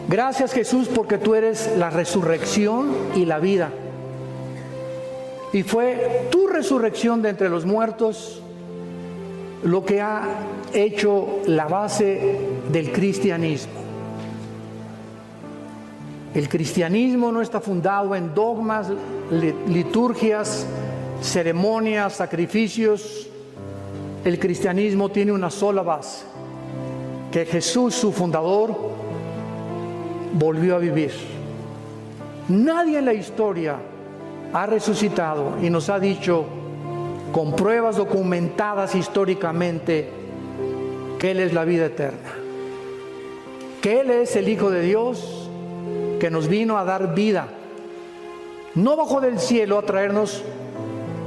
[SPEAKER 1] Gracias, Jesús, porque tú eres la resurrección y la vida. Y fue tu resurrección de entre los muertos lo que ha hecho la base del cristianismo. El cristianismo no está fundado en dogmas, liturgias, ceremonias, sacrificios. El cristianismo tiene una sola base, que Jesús, su fundador, volvió a vivir. Nadie en la historia ha resucitado y nos ha dicho con pruebas documentadas históricamente que Él es la vida eterna, que Él es el Hijo de Dios que nos vino a dar vida, no bajó del cielo a traernos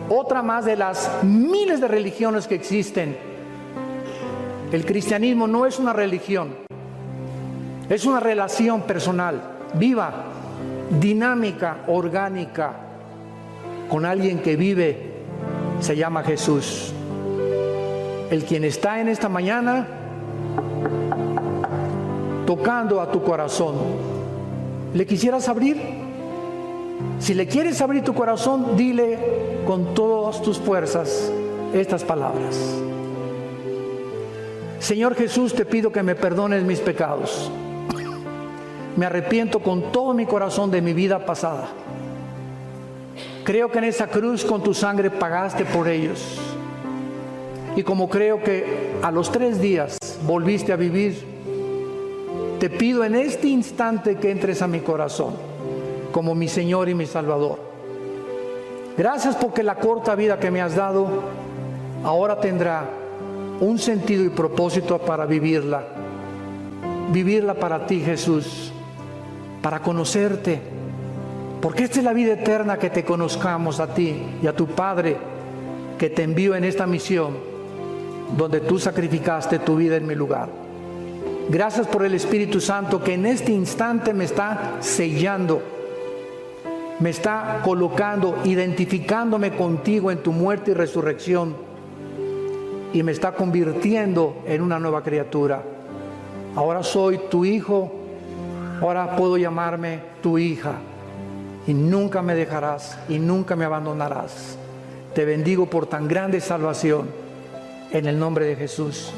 [SPEAKER 1] otra más de las miles de religiones que existen. El cristianismo no es una religión, es una relación personal, viva, dinámica, orgánica, con alguien que vive, se llama Jesús. El quien está en esta mañana tocando a tu corazón. ¿Le quisieras abrir? Si le quieres abrir tu corazón, dile con todas tus fuerzas estas palabras. Señor Jesús, te pido que me perdones mis pecados. Me arrepiento con todo mi corazón de mi vida pasada. Creo que en esa cruz con tu sangre pagaste por ellos. Y como creo que a los 3 días volviste a vivir, te pido en este instante que entres a mi corazón como mi Señor y mi Salvador. Gracias porque la corta vida que me has dado ahora tendrá un sentido y propósito para vivirla. Vivirla para ti, Jesús, para conocerte. Porque esta es la vida eterna, que te conozcamos a ti y a tu Padre, que te envió en esta misión, donde tú sacrificaste tu vida en mi lugar. Gracias por el Espíritu Santo que en este instante me está sellando, me está colocando, identificándome contigo en tu muerte y resurrección, y me está convirtiendo en una nueva criatura. Ahora soy tu hijo, ahora puedo llamarme tu hija, y nunca me dejarás y nunca me abandonarás. Te bendigo por tan grande salvación, en el nombre de Jesús.